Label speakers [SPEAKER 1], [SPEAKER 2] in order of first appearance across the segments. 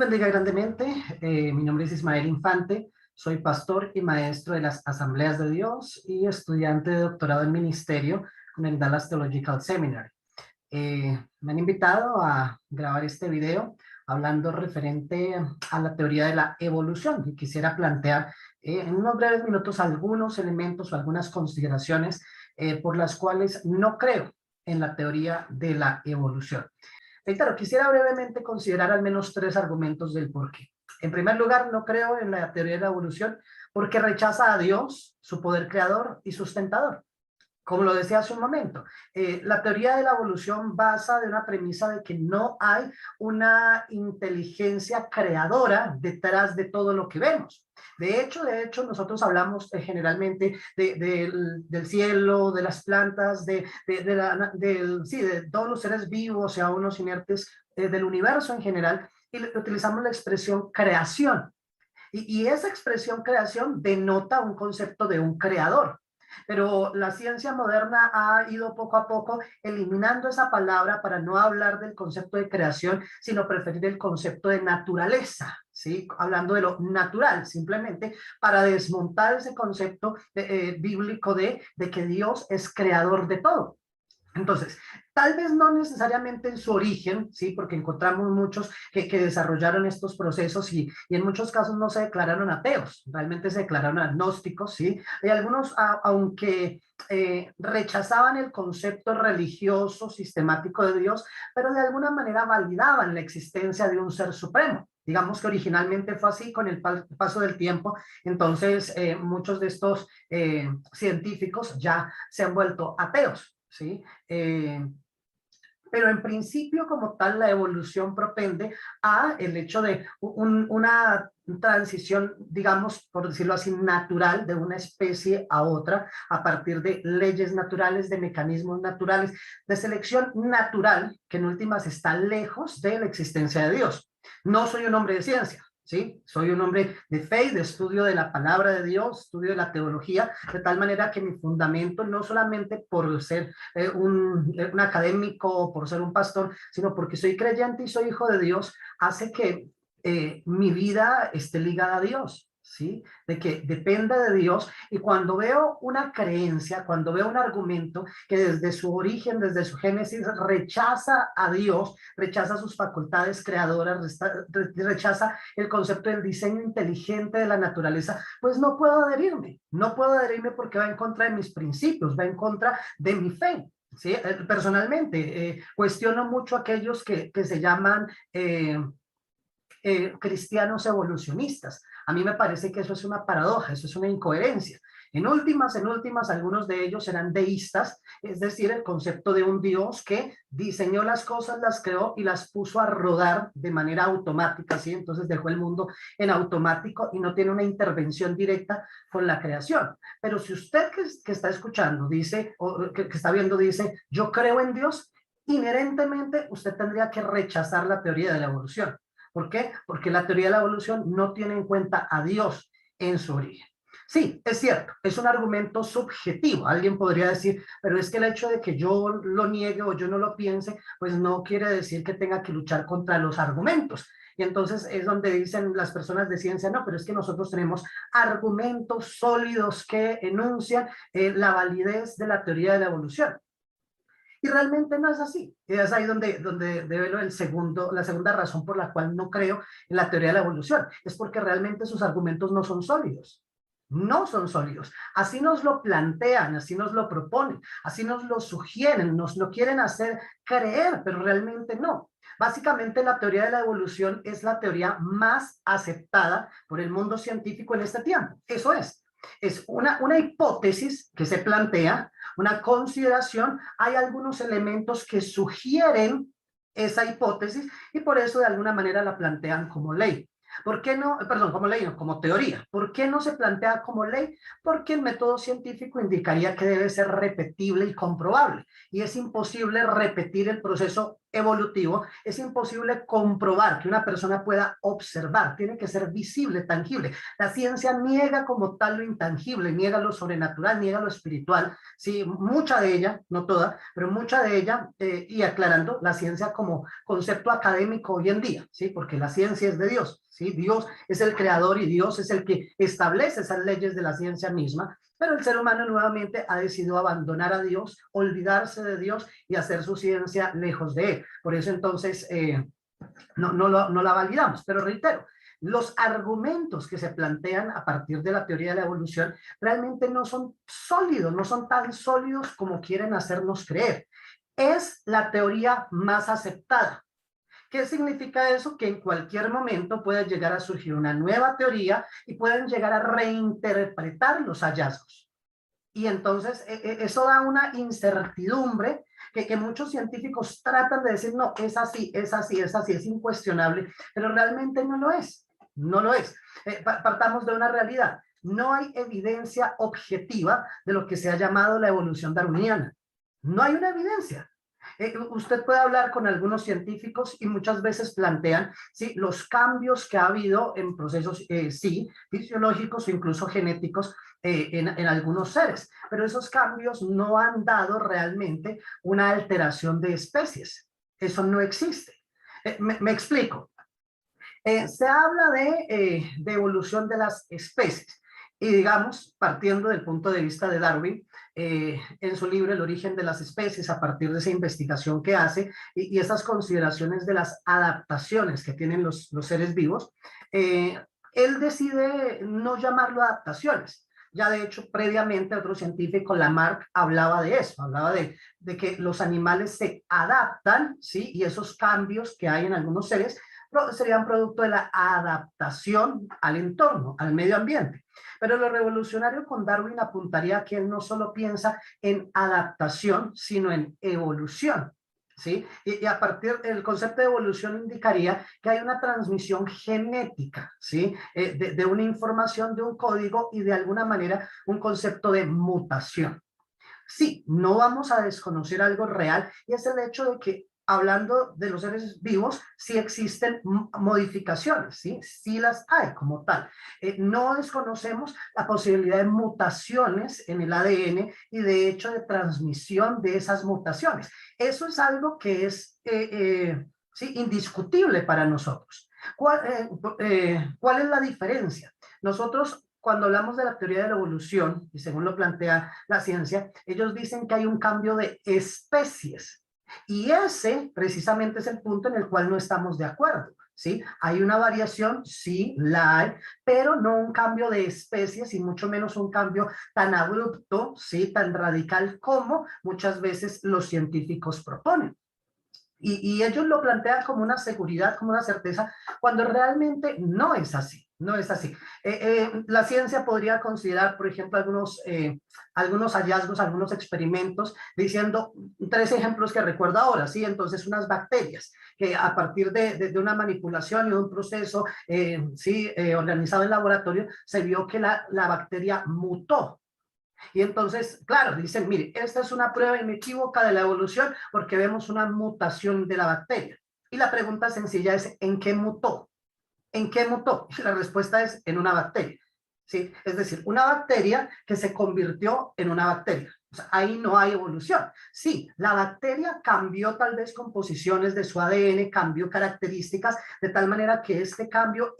[SPEAKER 1] bendiga grandemente. Mi nombre es Ismael Infante. Soy pastor y maestro de las Asambleas de Dios y estudiante de doctorado en ministerio en el Dallas Theological Seminary. Me han invitado a grabar este video hablando referente a la teoría de la evolución y quisiera plantear en unos breves minutos algunos elementos o algunas consideraciones por las cuales no creo en la teoría de la evolución. Claro, quisiera brevemente considerar al menos 3 argumentos del por qué. En primer lugar, no creo en la teoría de la evolución porque rechaza a Dios, su poder creador y sustentador. Como lo decía hace un momento, la teoría de la evolución basa de una premisa de que no hay una inteligencia creadora detrás de todo lo que vemos. De hecho, nosotros hablamos generalmente del cielo, de las plantas, de todos los seres vivos y aún los inertes del universo en general, y utilizamos la expresión creación. Y esa expresión creación denota un concepto de un creador. Pero la ciencia moderna ha ido poco a poco eliminando esa palabra para no hablar del concepto de creación, sino preferir el concepto de naturaleza, ¿sí? Hablando de lo natural, simplemente para desmontar ese concepto bíblico de que Dios es creador de todo. Entonces, tal vez no necesariamente en su origen, ¿sí? Porque encontramos muchos que desarrollaron estos procesos y en muchos casos no se declararon ateos, realmente se declararon agnósticos, ¿sí? Y algunos, aunque rechazaban el concepto religioso sistemático de Dios, pero de alguna manera validaban la existencia de un ser supremo. Digamos que originalmente fue así con el paso del tiempo, entonces muchos de estos científicos ya se han vuelto ateos, ¿sí? Pero en principio como tal la evolución propende a el hecho de una transición, digamos, por decirlo así, natural de una especie a otra a partir de leyes naturales, de mecanismos naturales, de selección natural que en últimas está lejos de la existencia de Dios. No soy un hombre de ciencia, ¿sí? Soy un hombre de fe y de estudio de la palabra de Dios, estudio de la teología, de tal manera que mi fundamento, no solamente por ser un académico, por ser un pastor, sino porque soy creyente y soy hijo de Dios, hace que mi vida esté ligada a Dios, ¿sí? De que dependa de Dios. Y cuando veo una creencia, cuando veo un argumento que desde su origen, desde su génesis, rechaza a Dios, rechaza sus facultades creadoras, rechaza el concepto del diseño inteligente de la naturaleza, pues no puedo adherirme porque va en contra de mis principios, va en contra de mi fe. Sí, personalmente cuestiono mucho a aquellos que se llaman cristianos evolucionistas. A mí me parece que eso es una paradoja, eso es una incoherencia. En últimas, algunos de ellos eran deístas, es decir, el concepto de un Dios que diseñó las cosas, las creó y las puso a rodar de manera automática, ¿sí? Entonces dejó el mundo en automático y no tiene una intervención directa con la creación. Pero si usted que está escuchando dice, o que está viendo dice, yo creo en Dios, inherentemente usted tendría que rechazar la teoría de la evolución. ¿Por qué? Porque la teoría de la evolución no tiene en cuenta a Dios en su origen. Sí, es cierto, es un argumento subjetivo. Alguien podría decir, pero es que el hecho de que yo lo niegue o yo no lo piense, pues no quiere decir que tenga que luchar contra los argumentos. Y entonces es donde dicen las personas de ciencia, no, pero es que nosotros tenemos argumentos sólidos que enuncian la validez de la teoría de la evolución. Y realmente no es así. Es ahí donde debe la segunda razón por la cual no creo en la teoría de la evolución. Es porque realmente sus argumentos no son sólidos. No son sólidos. Así nos lo plantean, así nos lo proponen, así nos lo sugieren, nos lo quieren hacer creer, pero realmente no. Básicamente la teoría de la evolución es la teoría más aceptada por el mundo científico en este tiempo. Eso es una hipótesis que se plantea, una consideración, hay algunos elementos que sugieren esa hipótesis y por eso de alguna manera la plantean como ley. ¿Por qué no? Perdón, como ley, no, como teoría. ¿Por qué no se plantea como ley? Porque el método científico indicaría que debe ser repetible y comprobable. Y es imposible repetir el proceso evolutivo, es imposible comprobar que una persona pueda observar, tiene que ser visible, tangible. La ciencia niega como tal lo intangible, niega lo sobrenatural, niega lo espiritual. Sí, mucha de ella, no toda, pero mucha de ella, y aclarando, la ciencia como concepto académico hoy en día, ¿sí? Porque la ciencia es de Dios, ¿sí? Dios es el creador y Dios es el que establece esas leyes de la ciencia misma, pero el ser humano nuevamente ha decidido abandonar a Dios, olvidarse de Dios y hacer su ciencia lejos de él. Por eso entonces no la validamos, pero reitero, los argumentos que se plantean a partir de la teoría de la evolución realmente no son sólidos, no son tan sólidos como quieren hacernos creer. Es la teoría más aceptada. ¿Qué significa eso? Que en cualquier momento puede llegar a surgir una nueva teoría y pueden llegar a reinterpretar los hallazgos. Y entonces eso da una incertidumbre que muchos científicos tratan de decir, no, es así, es así, es así, es incuestionable, pero realmente no lo es, no lo es. Partamos de una realidad. No hay evidencia objetiva de lo que se ha llamado la evolución darwiniana. No hay una evidencia. Usted puede hablar con algunos científicos y muchas veces plantean, ¿sí?, los cambios que ha habido en procesos, sí, fisiológicos o incluso genéticos en algunos seres, pero esos cambios no han dado realmente una alteración de especies. Eso no existe. Me explico. Se habla de evolución de las especies y digamos, partiendo del punto de vista de Darwin, en su libro El origen de las especies, a partir de esa investigación que hace y esas consideraciones de las adaptaciones que tienen los seres vivos, él decide no llamarlo adaptaciones. Ya de hecho, previamente otro científico, Lamarck, hablaba de eso, hablaba de que los animales se adaptan, ¿sí? Y esos cambios que hay en algunos seres serían producto de la adaptación al entorno, al medio ambiente. Pero lo revolucionario con Darwin apuntaría a que él no solo piensa en adaptación, sino en evolución. ¿Sí? Y a partir del concepto de evolución indicaría que hay una transmisión genética, ¿sí? De una información, de un código y de alguna manera un concepto de mutación. Sí, no vamos a desconocer algo real y es el hecho de que hablando de los seres vivos, sí existen modificaciones, ¿sí? Sí las hay como tal. No desconocemos la posibilidad de mutaciones en el ADN y de hecho de transmisión de esas mutaciones. Eso es algo que es sí, indiscutible para nosotros. ¿Cuál es la diferencia? Nosotros cuando hablamos de la teoría de la evolución, y según lo plantea la ciencia, ellos dicen que hay un cambio de especies. Y ese precisamente es el punto en el cual no estamos de acuerdo. ¿Sí? Hay una variación, sí, la hay, pero no un cambio de especies y mucho menos un cambio tan abrupto, ¿sí? Tan radical como muchas veces los científicos proponen. Y ellos lo plantean como una seguridad, como una certeza, cuando realmente no es así, no es así. La ciencia podría considerar, por ejemplo, algunos hallazgos, algunos experimentos, diciendo tres ejemplos que recuerdo ahora, ¿sí? Entonces, unas bacterias que a partir de una manipulación y de un proceso, sí, organizado en laboratorio, se vio que la bacteria mutó. Y entonces, claro, dicen, mire, esta es una prueba inequívoca de la evolución porque vemos una mutación de la bacteria. Y la pregunta sencilla es, ¿en qué mutó? ¿En qué mutó? Y la respuesta es en una bacteria. ¿Sí? Es decir, una bacteria que se convirtió en una bacteria. O sea, ahí no hay evolución. Sí, la bacteria cambió tal vez composiciones de su ADN, cambió características, de tal manera que este cambio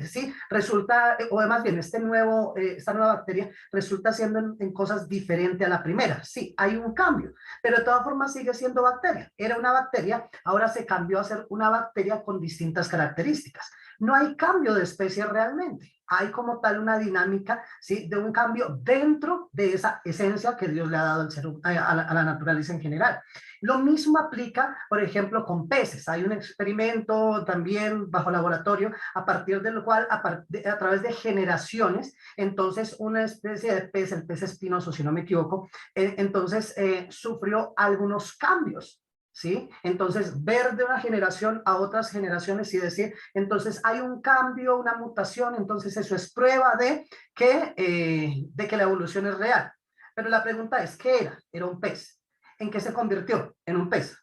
[SPEAKER 1] sí, resulta, o más bien, esta nueva bacteria resulta siendo en cosas diferentes a la primera. Sí, hay un cambio, pero de todas formas sigue siendo bacteria. Era una bacteria, ahora se cambió a ser una bacteria con distintas características. No hay cambio de especie realmente. Hay como tal una dinámica, ¿sí?, de un cambio dentro de esa esencia que Dios le ha dado al ser, a la naturaleza en general. Lo mismo aplica, por ejemplo, con peces. Hay un experimento también bajo laboratorio, a partir del cual, a través de generaciones, entonces una especie de pez, el pez espinoso, si no me equivoco, entonces sufrió algunos cambios. ¿sí? Entonces, ver de una generación a otras generaciones y decir, entonces hay un cambio, una mutación, entonces eso es prueba de que la evolución es real. Pero la pregunta es, ¿qué era? Era un pez. ¿En qué se convirtió? En un pez.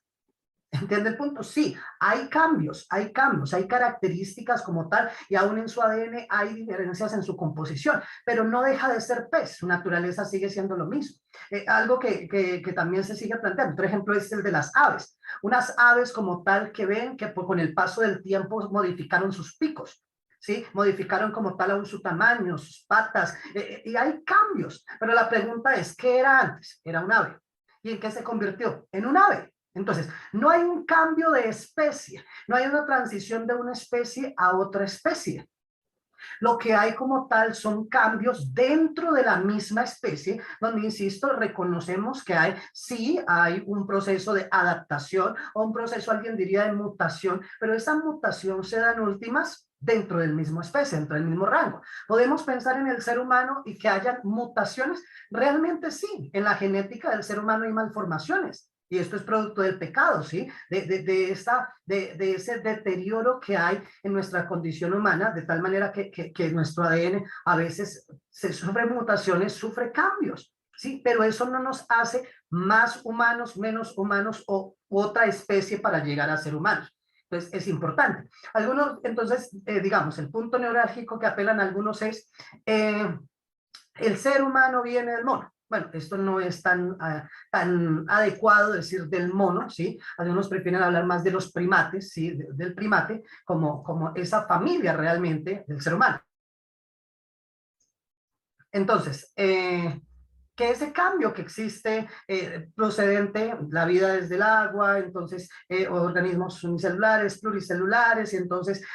[SPEAKER 1] ¿Entiende el punto? Sí, hay cambios, hay características como tal y aún en su ADN hay diferencias en su composición, pero no deja de ser pez, su naturaleza sigue siendo lo mismo. Algo que también se sigue planteando, por ejemplo, es el de las aves. Unas aves como tal que ven que con el paso del tiempo modificaron sus picos. ¿Sí? Modificaron como tal aún su tamaño, sus patas, y hay cambios. Pero la pregunta es, ¿qué era antes? Era un ave. ¿Y en qué se convirtió? En un ave. Entonces, no hay un cambio de especie, no hay una transición de una especie a otra especie. Lo que hay como tal son cambios dentro de la misma especie, donde, insisto, reconocemos que sí hay un proceso de adaptación o un proceso, alguien diría, de mutación, pero esa mutación se da en últimas dentro del mismo especie, dentro del mismo rango. Podemos pensar en el ser humano y que haya mutaciones, realmente sí, en la genética del ser humano hay malformaciones. Y esto es producto del pecado, ¿sí? De ese deterioro que hay en nuestra condición humana, de tal manera que nuestro ADN a veces se sufre mutaciones, sufre cambios, ¿sí? Pero eso no nos hace más humanos, menos humanos o otra especie para llegar a ser humanos. Entonces, es importante. Algunos, entonces, digamos, el punto neurálgico que apelan algunos es, el ser humano viene del mono. Bueno, esto no es tan adecuado decir del mono, ¿sí? Algunos prefieren hablar más de los primates, ¿sí? Del primate, como esa familia realmente del ser humano. Entonces, que ese cambio que existe procedente, la vida desde el agua, entonces organismos unicelulares, pluricelulares, y entonces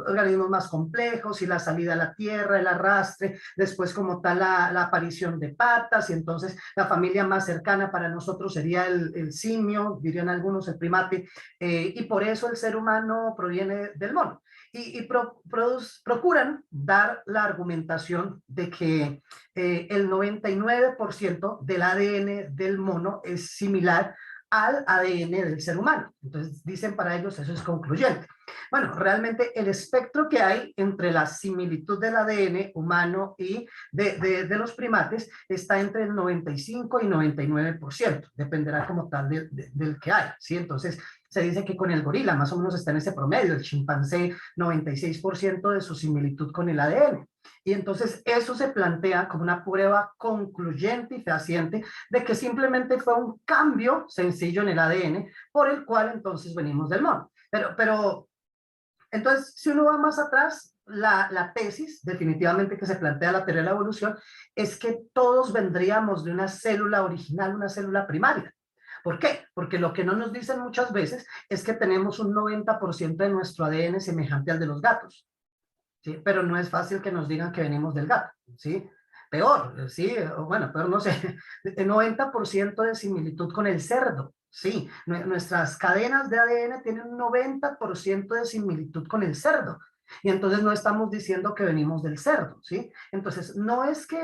[SPEAKER 1] organismos más complejos, y la salida a la tierra, el arrastre, después como tal la aparición de patas, y entonces la familia más cercana para nosotros sería el simio, dirían algunos, el primate, y por eso el ser humano proviene del mono. Procuran dar la argumentación de que el 99% del ADN del mono es similar al ADN del ser humano. Entonces dicen para ellos eso es concluyente. Bueno, realmente el espectro que hay entre la similitud del ADN humano y de los primates está entre el 95 y 99%, dependerá como tal del que hay, ¿sí? Entonces se dice que con el gorila más o menos está en ese promedio, el chimpancé 96% de su similitud con el ADN. Y entonces eso se plantea como una prueba concluyente y fehaciente de que simplemente fue un cambio sencillo en el ADN por el cual entonces venimos del mono. Pero entonces, si uno va más atrás, la tesis definitivamente que se plantea la teoría de la evolución es que todos vendríamos de una célula original, una célula primaria. ¿Por qué? Porque lo que no nos dicen muchas veces es que tenemos un 90% de nuestro ADN semejante al de los gatos. ¿Sí? Pero no es fácil que nos digan que venimos del gato, ¿sí? Peor, sí, bueno, peor no sé, el 90% de similitud con el cerdo, sí, nuestras cadenas de ADN tienen un 90% de similitud con el cerdo, y entonces no estamos diciendo que venimos del cerdo, ¿sí? Entonces, no es que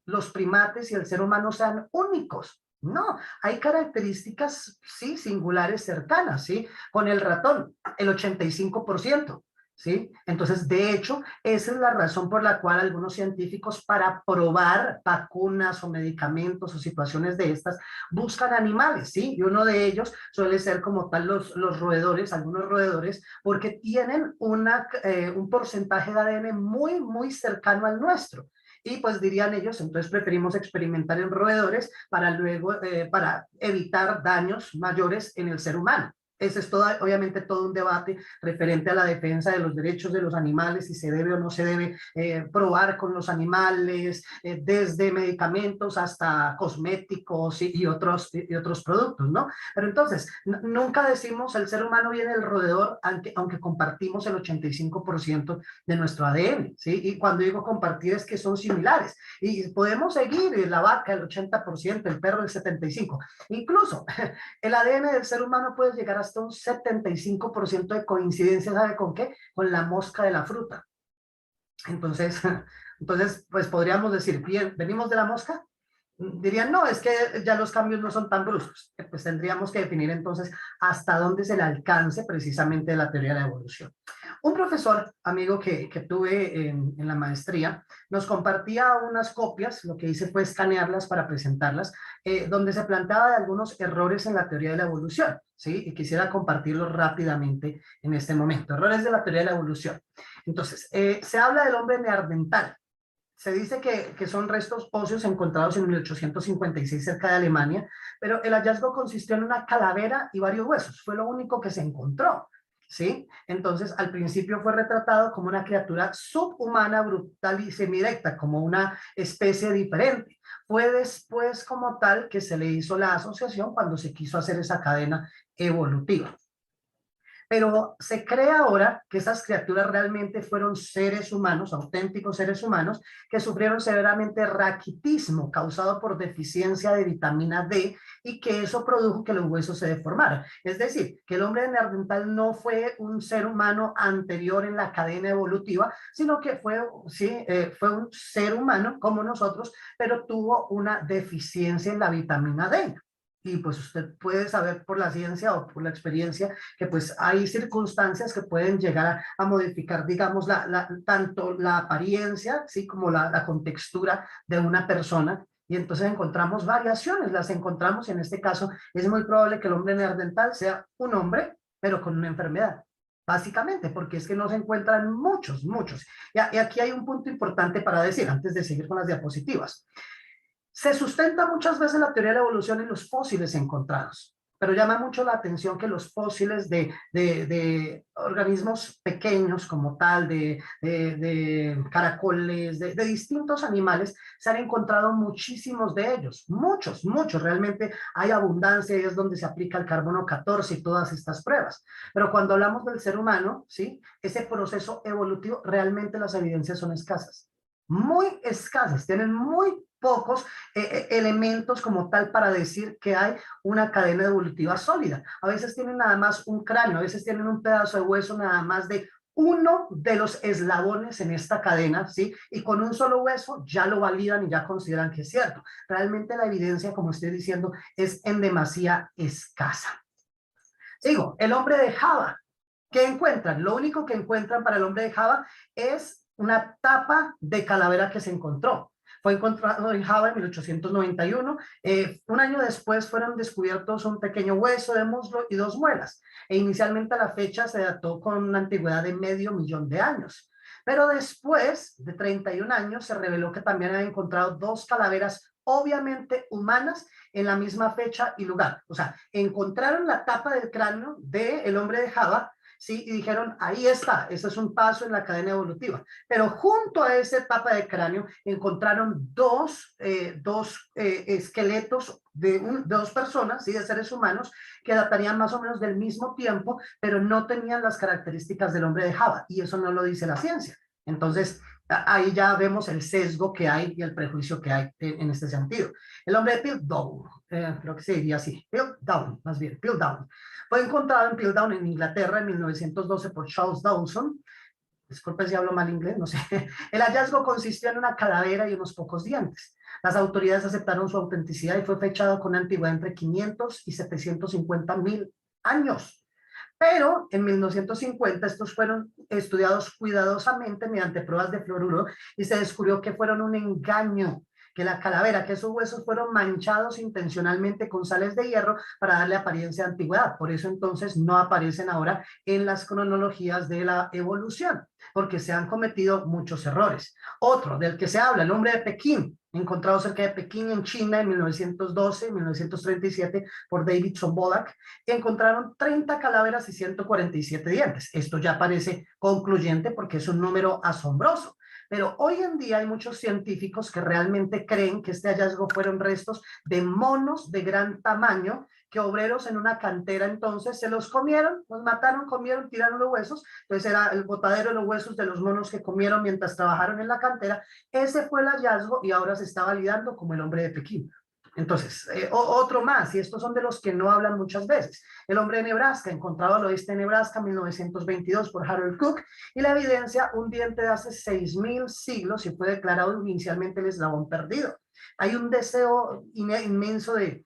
[SPEAKER 1] los primates y el ser humano sean únicos, no, hay características, sí, singulares cercanas, ¿sí? Con el ratón, el 85%. ¿Sí? Entonces, de hecho, esa es la razón por la cual algunos científicos para probar vacunas o medicamentos o situaciones de estas buscan animales, ¿sí? Y uno de ellos suele ser como tal los roedores, algunos roedores, porque tienen un porcentaje de ADN muy, muy cercano al nuestro. Y pues dirían ellos, entonces preferimos experimentar en roedores para luego, para evitar daños mayores en el ser humano. Ese es todo, obviamente todo un debate referente a la defensa de los derechos de los animales, si se debe o no se debe probar con los animales, desde medicamentos hasta cosméticos y otros productos, ¿no? Pero entonces, nunca decimos el ser humano viene del roedor, aunque compartimos el 85% de nuestro ADN, ¿sí? Y cuando digo compartir es que son similares. Y podemos seguir la vaca el 80%, el perro el 75%. Incluso el ADN del ser humano puede llegar hasta un 75% de coincidencia, ¿sabe con qué? Con la mosca de la fruta. Entonces, pues podríamos decir, bien, ¿venimos de la mosca? dirían, no, es que ya los cambios no son tan bruscos. Pues tendríamos que definir entonces hasta dónde es el alcance precisamente de la teoría de la evolución. Un profesor, amigo que tuve en la maestría, nos compartía unas copias, lo que hice fue escanearlas para presentarlas, donde se planteaba de algunos errores en la teoría de la evolución, ¿sí? Y quisiera compartirlos rápidamente en este momento. Errores de la teoría de la evolución. Entonces, se habla del hombre neandertal. Se dice que son restos óseos encontrados en 1856 cerca de Alemania, pero el hallazgo consistió en una calavera y varios huesos. Fue lo único que se encontró, ¿sí? Entonces, al principio fue retratado como una criatura subhumana, brutal y semidirecta, como una especie diferente. Fue después como tal que se le hizo la asociación cuando se quiso hacer esa cadena evolutiva. Pero se cree ahora que esas criaturas realmente fueron seres humanos, auténticos seres humanos, que sufrieron severamente raquitismo causado por deficiencia de vitamina D y que eso produjo que los huesos se deformaran. Es decir, que el hombre de Neandertal no fue un ser humano anterior en la cadena evolutiva, sino que fue un ser humano como nosotros, pero tuvo una deficiencia en la vitamina D. Y pues usted puede saber por la ciencia o por la experiencia que pues hay circunstancias que pueden llegar a modificar, digamos, tanto la apariencia, ¿sí? Como la contextura de una persona. Y entonces encontramos variaciones, las encontramos, en este caso es muy probable que el hombre neandertal sea un hombre, pero con una enfermedad. Básicamente, porque es que no se encuentran muchos. Y aquí hay un punto importante para decir, antes de seguir con las diapositivas. Se sustenta muchas veces la teoría de la evolución en los fósiles encontrados, pero llama mucho la atención que los fósiles de organismos pequeños como tal, de caracoles, de distintos animales, se han encontrado muchísimos de ellos, muchos, realmente hay abundancia y es donde se aplica el carbono 14 y todas estas pruebas. Pero cuando hablamos del ser humano, ¿sí? Ese proceso evolutivo, realmente las evidencias son escasas, muy escasas, tienen muy pocos elementos como tal para decir que hay una cadena evolutiva sólida. A veces tienen nada más un cráneo, a veces tienen un pedazo de hueso nada más de uno de los eslabones en esta cadena, ¿sí? Y con un solo hueso ya lo validan y ya consideran que es cierto. Realmente la evidencia, como estoy diciendo, es en demasía escasa. Digo, el hombre de Java, ¿qué encuentran? Lo único que encuentran para el hombre de Java es una tapa de calavera que se encontró. Fue encontrado en Java en 1891. Un año después fueron descubiertos un pequeño hueso de muslo y dos muelas. E inicialmente la fecha se dató con una antigüedad de 500.000 de años. Pero después de 31 años se reveló que también habían encontrado dos calaveras obviamente humanas en la misma fecha y lugar. O sea, encontraron la tapa del cráneo del hombre de Java, ¿sí? Y dijeron, ahí está, ese es un paso en la cadena evolutiva. Pero junto a esa tapa de cráneo encontraron dos esqueletos de dos personas, ¿sí? De seres humanos, que datarían más o menos del mismo tiempo, pero no tenían las características del hombre de Java, y eso no lo dice la ciencia. Entonces, ahí ya vemos el sesgo que hay y el prejuicio que hay en este sentido. El hombre de Piltdown, creo que se diría así, Piltdown, más bien, Piltdown, fue encontrado en Piltdown, en Inglaterra, en 1912 por Charles Dawson. Disculpe si hablo mal inglés, no sé. El hallazgo consistió en una calavera y unos pocos dientes. Las autoridades aceptaron su autenticidad y fue fechado con una antigüedad entre 500 y 750.000 años. Pero en 1950 estos fueron estudiados cuidadosamente mediante pruebas de fluoruro y se descubrió que fueron un engaño, que la calavera, que esos huesos fueron manchados intencionalmente con sales de hierro para darle apariencia de antigüedad. Por eso entonces no aparecen ahora en las cronologías de la evolución, porque se han cometido muchos errores. Otro del que se habla, el hombre de Pekín, encontrado cerca de Pekín en China en 1912-1937 por David Sobolak, encontraron 30 calaveras y 147 dientes. Esto ya parece concluyente porque es un número asombroso. Pero hoy en día hay muchos científicos que realmente creen que este hallazgo fueron restos de monos de gran tamaño que obreros en una cantera entonces se los comieron, los mataron, comieron, tiraron los huesos, entonces era el botadero de los huesos de los monos que comieron mientras trabajaron en la cantera. Ese fue el hallazgo y ahora se está validando como el hombre de Pekín. Entonces, otro más, y estos son de los que no hablan muchas veces. El hombre de Nebraska, encontrado al oeste de Nebraska, 1922, por Harold Cook, y la evidencia, un diente de hace 6.000 siglos y fue declarado inicialmente el eslabón perdido. Hay un deseo inmenso de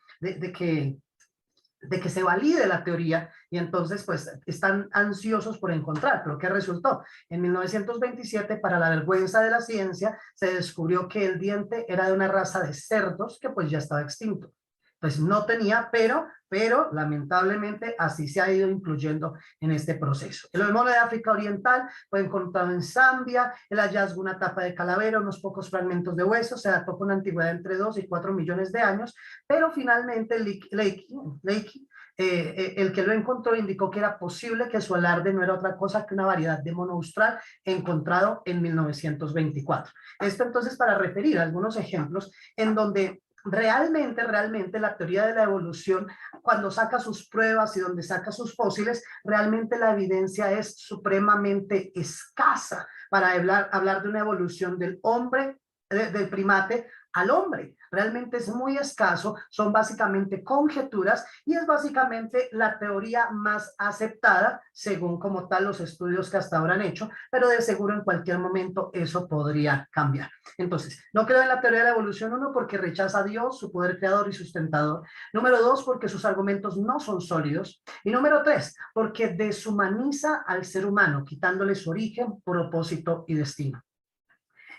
[SPEAKER 1] que se valide la teoría y entonces pues están ansiosos por encontrar, pero ¿qué resultó? En 1927, para la vergüenza de la ciencia, se descubrió que el diente era de una raza de cerdos que pues ya estaba extinto. Pues no tenía, pero lamentablemente así se ha ido incluyendo en este proceso. El mono de África Oriental fue encontrado en Zambia, el hallazgo una tapa de calavera, unos pocos fragmentos de hueso, se dató con una antigüedad entre 2 y 4 millones de años, pero finalmente Leakey, el que lo encontró indicó que era posible que su alarde no era otra cosa que una variedad de mono austral encontrado en 1924. Esto entonces para referir a algunos ejemplos en donde realmente la teoría de la evolución, cuando saca sus pruebas y donde saca sus fósiles, realmente la evidencia es supremamente escasa para hablar de una evolución del hombre, del primate al hombre. Realmente es muy escaso, son básicamente conjeturas y es básicamente la teoría más aceptada según como tal los estudios que hasta ahora han hecho, pero de seguro en cualquier momento eso podría cambiar. Entonces, no creo en la teoría de la evolución, uno, porque rechaza a Dios, su poder creador y sustentador. Número dos, porque sus argumentos no son sólidos. Y número tres, porque deshumaniza al ser humano, quitándole su origen, propósito y destino.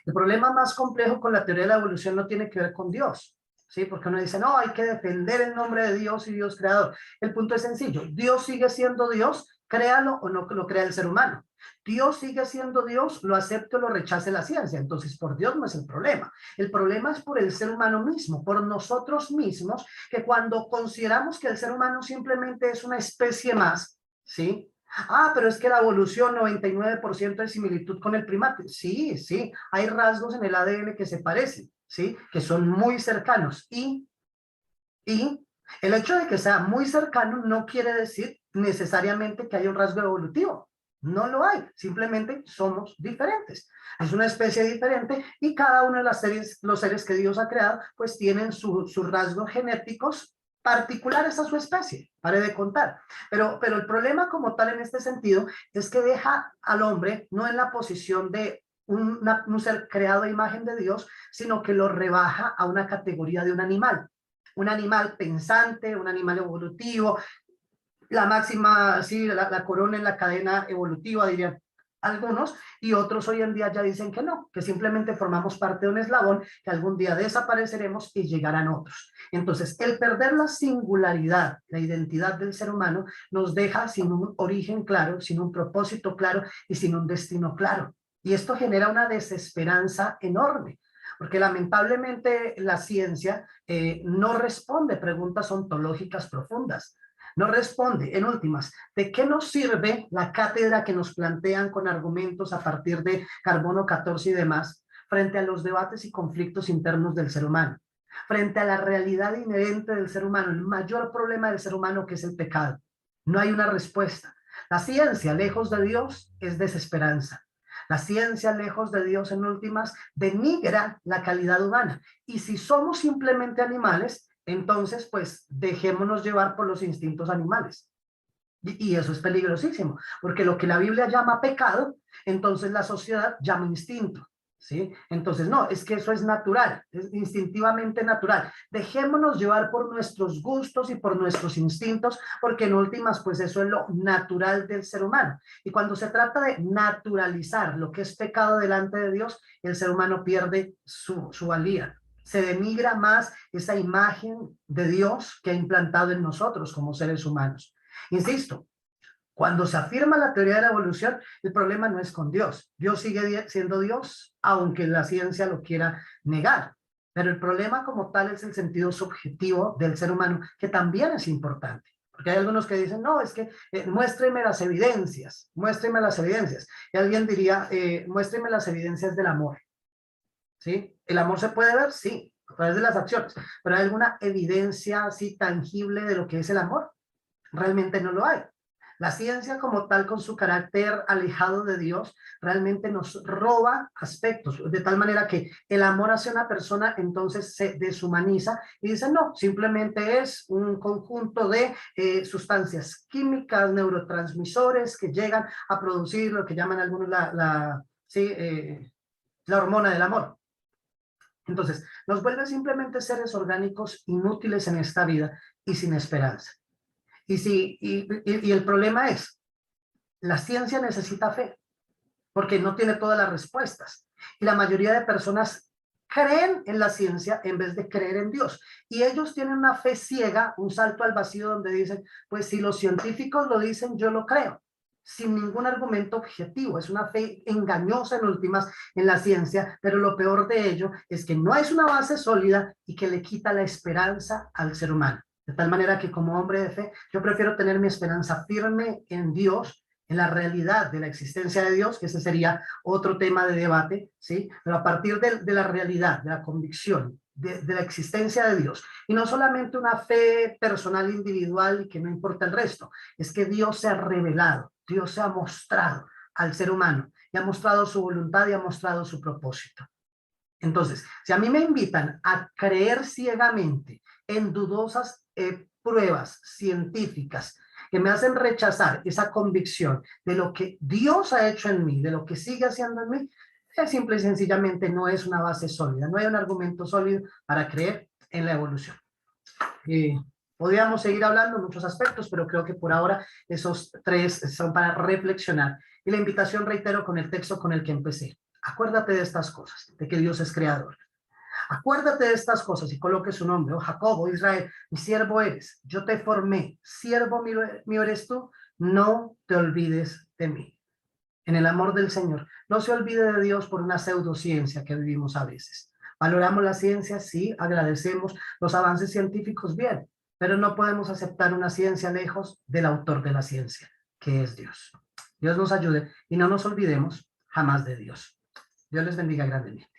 [SPEAKER 1] El problema más complejo con la teoría de la evolución no tiene que ver con Dios, ¿sí? Porque uno dice, no, hay que defender el nombre de Dios y Dios creador. El punto es sencillo, Dios sigue siendo Dios, créalo o no lo crea el ser humano. Dios sigue siendo Dios, lo acepte o lo rechace la ciencia. Entonces, por Dios no es el problema. El problema es por el ser humano mismo, por nosotros mismos, que cuando consideramos que el ser humano simplemente es una especie más, ¿sí? Ah, pero es que la evolución, 99% de similitud con el primate. Sí, sí, hay rasgos en el ADN que se parecen, ¿sí? Que son muy cercanos. Y el hecho de que sea muy cercano no quiere decir necesariamente que haya un rasgo evolutivo. No lo hay, simplemente somos diferentes. Es una especie diferente y cada uno de los seres que Dios ha creado, pues tienen sus rasgos genéticos particulares a su especie, pare de contar. Pero el problema como tal en este sentido es que deja al hombre no en la posición de un ser creado a imagen de Dios, sino que lo rebaja a una categoría de un animal pensante, un animal evolutivo, la máxima, sí, la corona en la cadena evolutiva, dirían algunos, y otros hoy en día ya dicen que no, que simplemente formamos parte de un eslabón, que algún día desapareceremos y llegarán otros. Entonces, el perder la singularidad, la identidad del ser humano, nos deja sin un origen claro, sin un propósito claro y sin un destino claro. Y esto genera una desesperanza enorme, porque lamentablemente la ciencia no responde preguntas ontológicas profundas. No responde, en últimas, ¿de qué nos sirve la cátedra que nos plantean con argumentos a partir de carbono 14 y demás frente a los debates y conflictos internos del ser humano? Frente a la realidad inherente del ser humano, el mayor problema del ser humano que es el pecado. No hay una respuesta. La ciencia, lejos de Dios, es desesperanza. La ciencia, lejos de Dios, en últimas, denigra la calidad humana. Y si somos simplemente animales, entonces, pues, dejémonos llevar por los instintos animales. Y eso es peligrosísimo, porque lo que la Biblia llama pecado, entonces la sociedad llama instinto, ¿sí? Entonces, no, es que eso es natural, es instintivamente natural. Dejémonos llevar por nuestros gustos y por nuestros instintos, porque en últimas, pues eso es lo natural del ser humano. Y cuando se trata de naturalizar lo que es pecado delante de Dios, el ser humano pierde su valía. Se denigra más esa imagen de Dios que ha implantado en nosotros como seres humanos. Insisto, cuando se afirma la teoría de la evolución, el problema no es con Dios. Dios sigue siendo Dios, aunque la ciencia lo quiera negar. Pero el problema como tal es el sentido subjetivo del ser humano, que también es importante. Porque hay algunos que dicen, no, es que muéstreme las evidencias, muéstreme las evidencias. Y alguien diría, muéstreme las evidencias del amor. ¿Sí? ¿El amor se puede ver? Sí, a través de las acciones. Pero ¿hay alguna evidencia así tangible de lo que es el amor? Realmente no lo hay. La ciencia como tal, con su carácter alejado de Dios, realmente nos roba aspectos, de tal manera que el amor hacia una persona entonces se deshumaniza y dice, no, simplemente es un conjunto de sustancias químicas, neurotransmisores que llegan a producir lo que llaman algunos la hormona del amor. Entonces, nos vuelve simplemente seres orgánicos inútiles en esta vida y sin esperanza. Y el problema es, la ciencia necesita fe, porque no tiene todas las respuestas. Y la mayoría de personas creen en la ciencia en vez de creer en Dios. Y ellos tienen una fe ciega, un salto al vacío donde dicen, pues si los científicos lo dicen, yo lo creo, sin ningún argumento objetivo. Es una fe engañosa en últimas en la ciencia, pero lo peor de ello es que no es una base sólida y que le quita la esperanza al ser humano. De tal manera que como hombre de fe, yo prefiero tener mi esperanza firme en Dios, en la realidad de la existencia de Dios, que ese sería otro tema de debate, ¿sí? Pero a partir de la realidad, de la convicción, de la existencia de Dios, y no solamente una fe personal individual y que no importa el resto, es que Dios se ha revelado, Dios se ha mostrado al ser humano, y ha mostrado su voluntad y ha mostrado su propósito. Entonces, si a mí me invitan a creer ciegamente en dudosas pruebas científicas que me hacen rechazar esa convicción de lo que Dios ha hecho en mí, de lo que sigue haciendo en mí, simple y sencillamente no es una base sólida, no hay un argumento sólido para creer en la evolución. Podríamos seguir hablando en muchos aspectos, pero creo que por ahora esos tres son para reflexionar. Y la invitación, reitero, con el texto con el que empecé. Acuérdate de estas cosas, de que Dios es creador. Acuérdate de estas cosas y coloque su nombre, oh Jacob, oh Israel, mi siervo eres, yo te formé, siervo mío eres tú, no te olvides de mí. En el amor del Señor, no se olvide de Dios por una pseudociencia que vivimos a veces. Valoramos la ciencia, sí, agradecemos los avances científicos, bien, pero no podemos aceptar una ciencia lejos del autor de la ciencia, que es Dios. Dios nos ayude y no nos olvidemos jamás de Dios. Dios les bendiga grandemente.